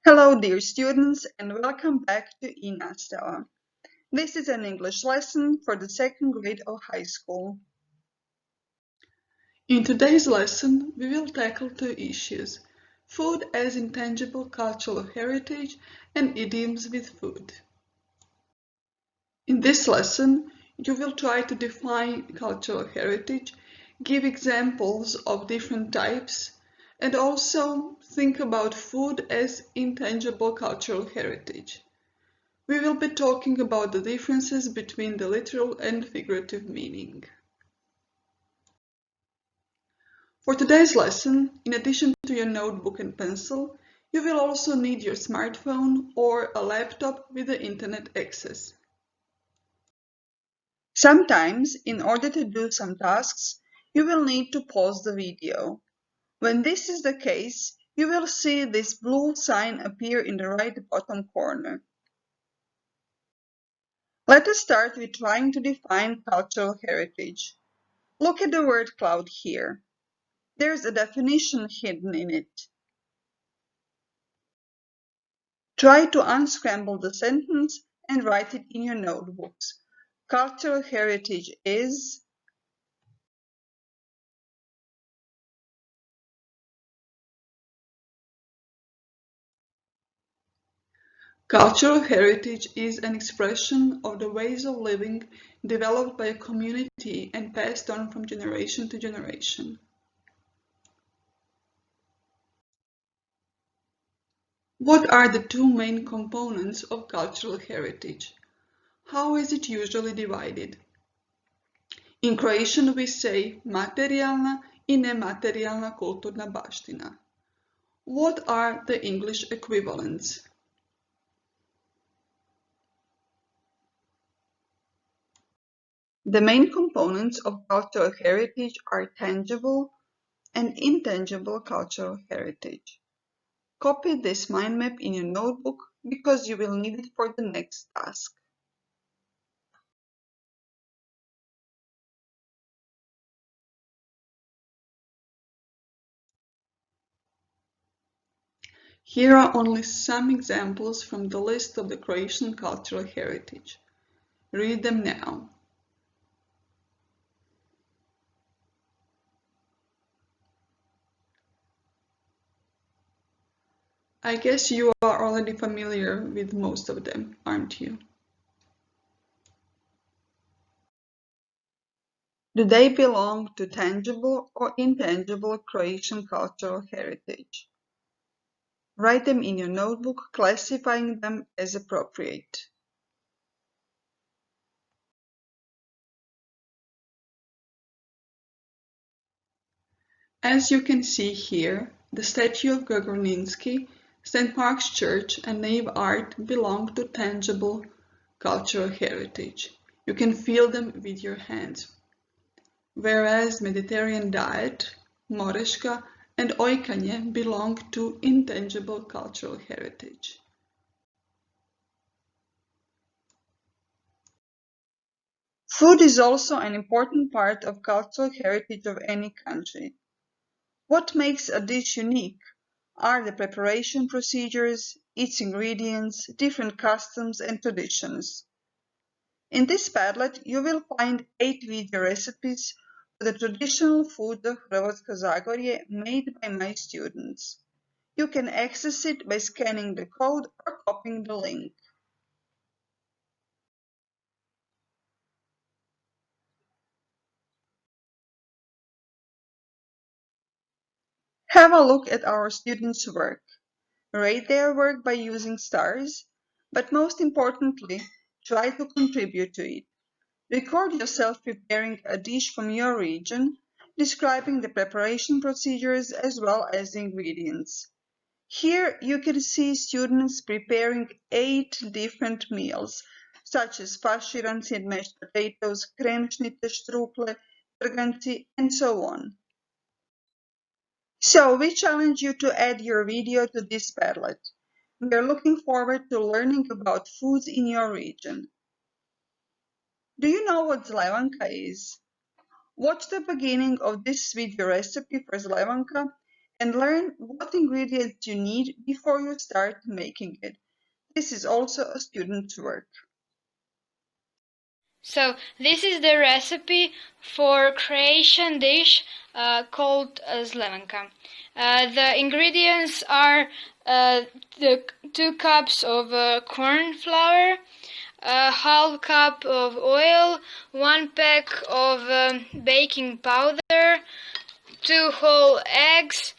Hello dear students and welcome back to i-nastava. This is an English lesson for the second grade of high school. In today's lesson, we will tackle two issues: food as intangible cultural heritage and idioms with food. In this lesson, you will try to define cultural heritage, give examples of different types, and also think about food as intangible cultural heritage. We will be talking about the differences between the literal and figurative meaning. For today's lesson, in addition to your notebook and pencil, you will also need your smartphone or a laptop with the internet access. Sometimes, in order to do some tasks, you will need to pause the video. When this is the case, you will see this blue sign appear in the right bottom corner. Let us start with trying to define cultural heritage. Look at the word cloud here. There's a definition hidden in it. Try to unscramble the sentence and write it in your notebooks. Cultural heritage is Cultural heritage is an expression of the ways of living developed by a community and passed on from generation to generation. What are the two main components of cultural heritage? How is it usually divided? In Croatian we say materijalna I nematerijalna kulturna baština. What are the English equivalents? the main components of cultural heritage are tangible and intangible cultural heritage. Copy this mind map in your notebook because you will need it for the next task. Here are only some examples from the list of the Croatian cultural heritage. Read them now. I guess you are already familiar with most of them, aren't you? Do they belong to tangible or intangible Croatian cultural heritage? Write them in your notebook, classifying them as appropriate. As you can see here, the statue of Gogorninsky, St. Mark's Church, and nave art belong to tangible cultural heritage. You can feel them with your hands. Whereas Mediterranean diet, moreška, and oikanje belong to intangible cultural heritage. Food is also an important part of cultural heritage of any country. What makes a dish unique are the preparation procedures, its ingredients, different customs and traditions. In this Padlet, you will find 8 video recipes for the traditional food of Hrvatsko Zagorje made by my students. You can access it by scanning the code or copying the link. Have a look at our students' work. Rate their work by using stars, but most importantly, try to contribute to it. Record yourself preparing a dish from your region, describing the preparation procedures as well as the ingredients. Here you can see students preparing 8 different meals, such as faširanci and mashed potatoes, kremšnite, štrukle, trganci, and so on. So we challenge you to add your video to this Padlet. We are looking forward to learning about foods in your region. Do you know what zlevanka is? Watch the beginning of this video recipe for zlevanka and learn what ingredients you need before you start making it. This is also a student's work. So this is the recipe for Croatian dish called Slevenka. The ingredients are the 2 cups of corn flour, a half cup of oil, 1 pack of baking powder, 2 whole eggs.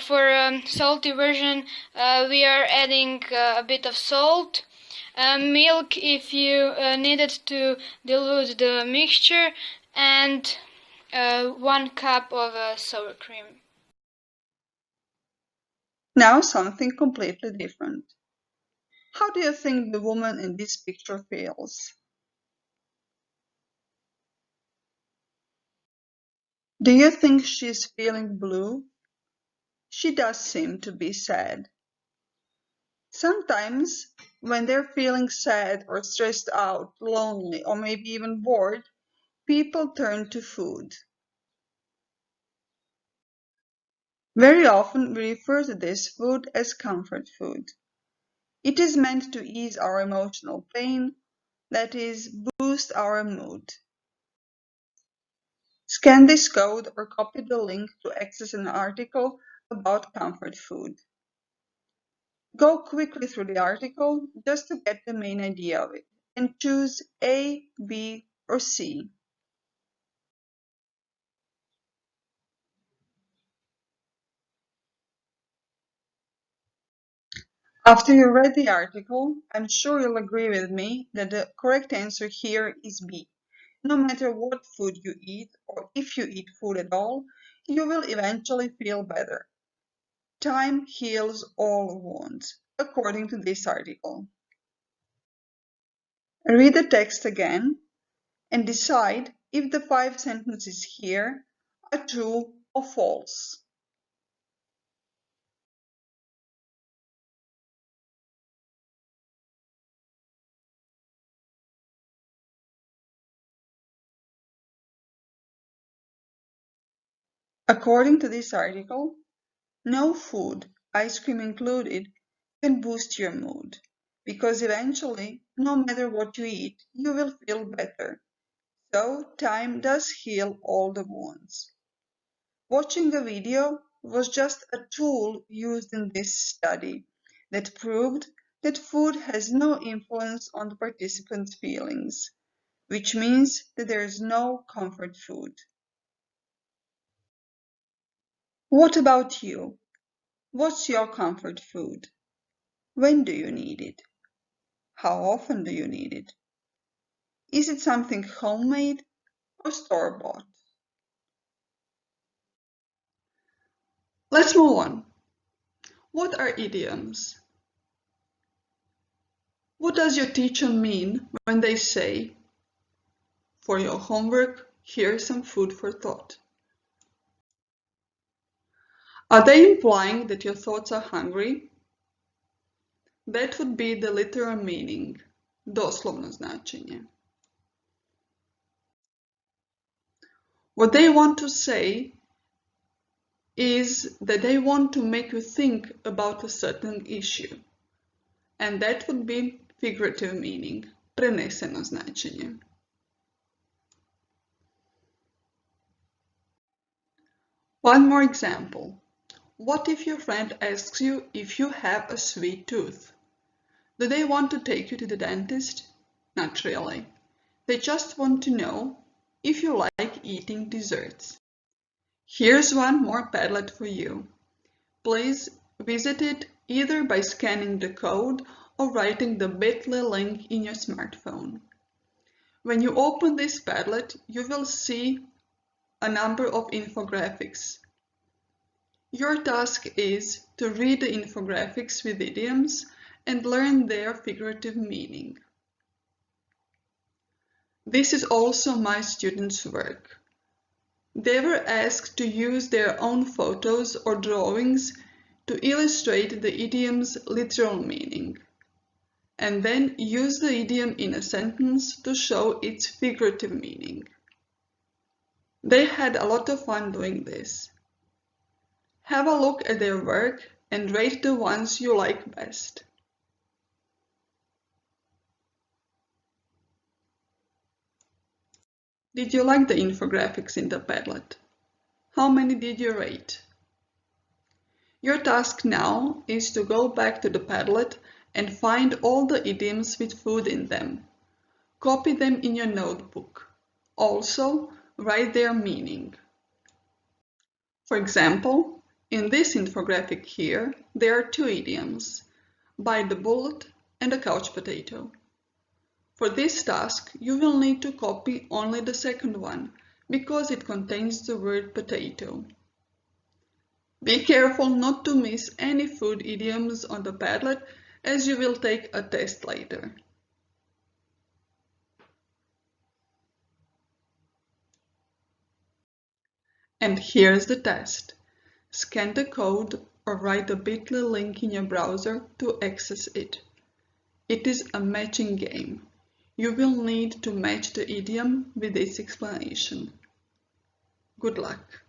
For salty version, we are adding a bit of salt, milk if you needed to dilute the mixture, and 1 cup of sour cream. Now something completely different. How do you think the woman in this picture feels? Do you think she's feeling blue? She does seem to be sad. Sometimes, when they're feeling sad or stressed out, lonely, or maybe even bored, people turn to food. Very often, we refer to this food as comfort food. It is meant to ease our emotional pain, that is, boost our mood. Scan this code or copy the link to access an article about comfort food. Go quickly through the article just to get the main idea of it and choose A, B, or C. After you read the article, I'm sure you'll agree with me that the correct answer here is B. No matter what food you eat, or if you eat food at all, you will eventually feel better. Time heals all wounds, according to this article. Read the text again and decide if the 5 sentences here are true or false. According to this article, no food, ice cream included, can boost your mood, because eventually, no matter what you eat, you will feel better. So, time does heal all the wounds. Watching the video was just a tool used in this study that proved that food has no influence on the participants' feelings, which means that there is no comfort food. What about you? What's your comfort food? When do you need it? How often do you need it? Is it something homemade or store-bought? Let's move on. What are idioms? What does your teacher mean when they say, for your homework, here's some food for thought? Are they implying that your thoughts are hungry? That would be the literal meaning, doslovno značenje. What they want to say is that they want to make you think about a certain issue. And that would be figurative meaning, preneseno značenje. One more example. What if your friend asks you if you have a sweet tooth? Do they want to take you to the dentist? Not really. They just want to know if you like eating desserts. Here's one more Padlet for you. Please visit it either by scanning the code or writing the bit.ly link in your smartphone. When you open this Padlet, you will see a number of infographics. Your task is to read the infographics with idioms and learn their figurative meaning. This is also my students' work. They were asked to use their own photos or drawings to illustrate the idiom's literal meaning, and then use the idiom in a sentence to show its figurative meaning. They had a lot of fun doing this. Have a look at their work and rate the ones you like best. Did you like the infographics in the Padlet? How many did you rate? Your task now is to go back to the Padlet and find all the idioms with food in them. Copy them in your notebook. Also, write their meaning. For example, in this infographic here, there are two idioms, bite the bullet and a couch potato. For this task, you will need to copy only the second one, because it contains the word potato. Be careful not to miss any food idioms on the Padlet, as you will take a test later. And here's the test. Scan the code or write a bit.ly link in your browser to access it. It is a matching game. You will need to match the idiom with its explanation. Good luck!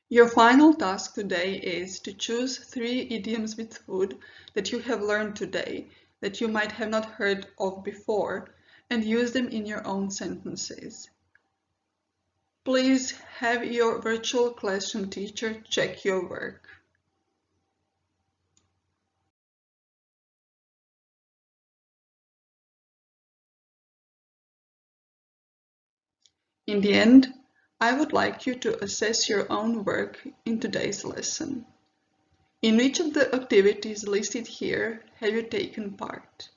Your final task today is to choose 3 idioms with food that you have learned today that you might have not heard of before and use them in your own sentences. Please have your virtual classroom teacher check your work. In the end, I would like you to assess your own work in today's lesson. In which of the activities listed here have you taken part?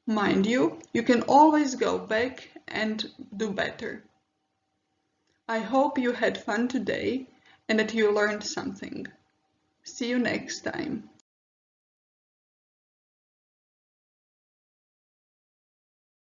Mind you, you can always go back and do better. I hope you had fun today and that you learned something. See you next time.